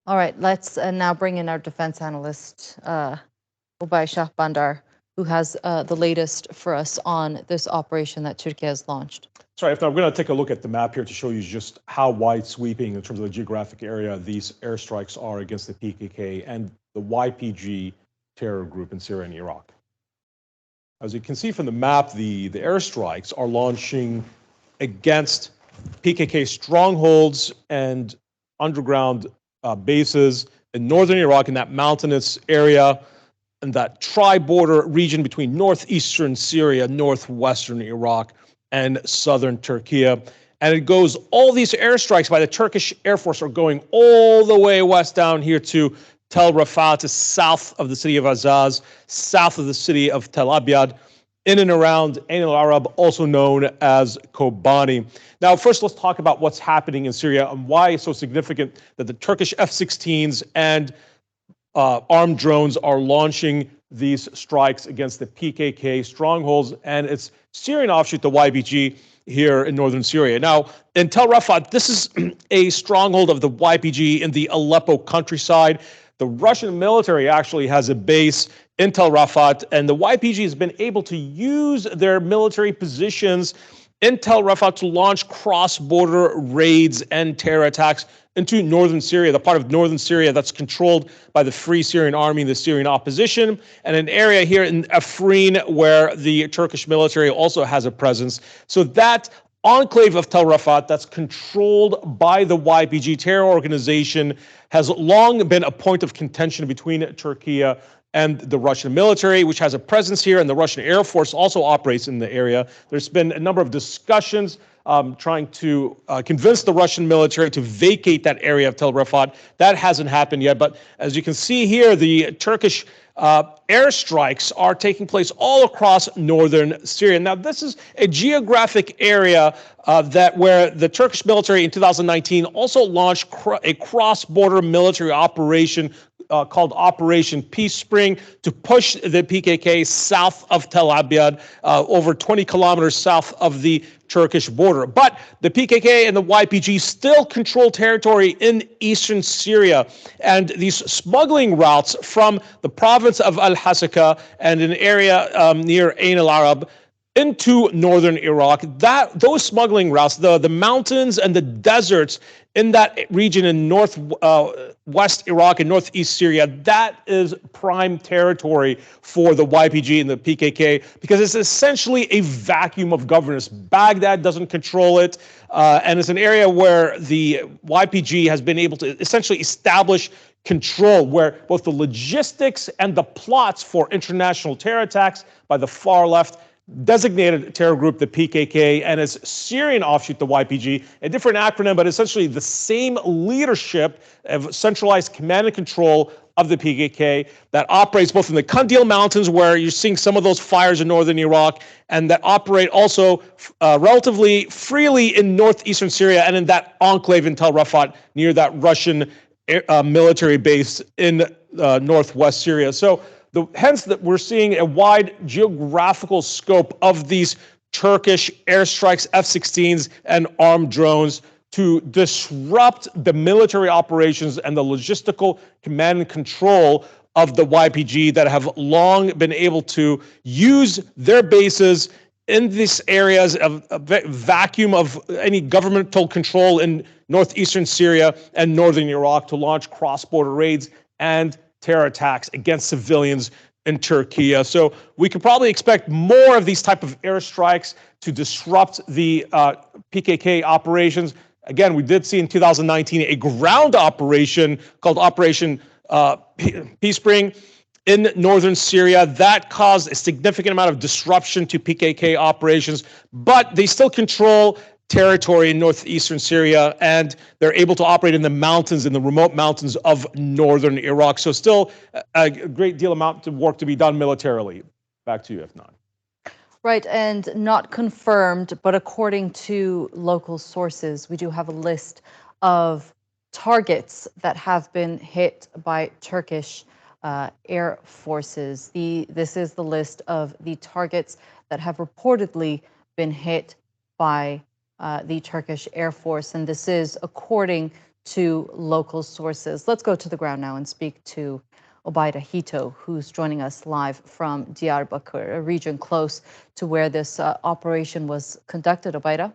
All right, let's now bring in our defense analyst, Ubay Shahbandar, who has the latest for us on this operation that Turkey has launched. Sorry, if I'm going to take a look at the map here to show you just how wide sweeping in terms of the geographic area these airstrikes are against the PKK and the YPG terror group in Syria and Iraq. As you can see from the map, the airstrikes are launching against PKK strongholds and underground bases in northern Iraq, in that mountainous area, in that tri-border region between northeastern Syria, northwestern Iraq, and southern Turkiye. And it goes, all these airstrikes by the Turkish Air Force are going all the way west down here to Tel Rafah, to south of the city of Azaz, south of the city of Tel Abyad, in and around Ain al-Arab, also known as Kobani. Now, first, let's talk about what's happening in Syria and why it's so significant that the Turkish F-16s and armed drones are launching these strikes against the PKK strongholds and its Syrian offshoot, the YPG, here in northern Syria. Now, in Tel Rafah, this is a stronghold of the YPG in the Aleppo countryside. The Russian military actually has a base in Tel Rafah, and the YPG has been able to use their military positions in Tel Rafah to launch cross-border raids and terror attacks into northern Syria, the part of northern Syria that's controlled by the Free Syrian Army, the Syrian opposition, and an area here in Afrin where the Turkish military also has a presence. So that enclave of Tel Rafah that's controlled by the YPG terror organization has long been a point of contention between Turkiye and the Russian military, which has a presence here, and the Russian Air Force also operates in the area. There's been a number of discussions trying to convince the Russian military to vacate that area of Tel Rafah. That hasn't happened yet, but as you can see here, the Turkish airstrikes are taking place all across northern Syria. Now, this is a geographic area where the Turkish military in 2019 also launched a cross-border military operation called Operation Peace Spring to push the PKK south of Tel Abyad, over 20 kilometers south of the Turkish border. But the PKK and the YPG still control territory in eastern Syria, and these smuggling routes from the province of Al-Hasaka and an area near Ain al-Arab into northern Iraq, those smuggling routes, the mountains and the deserts in that region in northwest Iraq and northeast Syria, that is prime territory for the YPG and the PKK because it's essentially a vacuum of governance. Baghdad doesn't control it, and it's an area where the YPG has been able to essentially establish control, where both the logistics and the plots for international terror attacks by the far left designated terror group, the PKK, and its Syrian offshoot, the YPG, a different acronym, but essentially the same leadership of centralized command and control of the PKK that operates both in the Kandil Mountains, where you're seeing some of those fires in northern Iraq, and that operate also relatively freely in northeastern Syria and in that enclave in Tel Rafah near that Russian military base in northwest Syria. So hence that we're seeing a wide geographical scope of these Turkish airstrikes, F-16s, and armed drones to disrupt the military operations and the logistical command and control of the YPG that have long been able to use their bases in these areas of a vacuum of any governmental control in northeastern Syria and northern Iraq to launch cross-border raids and terror attacks against civilians in Turkey. So we could probably expect more of these type of airstrikes to disrupt the PKK operations. Again, we did see in 2019 a ground operation called Operation Peace Spring in northern Syria. That caused a significant amount of disruption to PKK operations, but they still control territory in northeastern Syria, and they're able to operate in the mountains, in the remote mountains of northern Iraq. So still a great deal amount of work to be done militarily. Back to you, Efnan. Right, and not confirmed, but according to local sources, we do have a list of targets that have been hit by Turkish air forces. This is the list of the targets that have reportedly been hit by the Turkish Air Force, and this is according to local sources. Let's go to the ground now and speak to Obayda Hito, who's joining us live from Diyarbakir, a region close to where this operation was conducted. Obayda?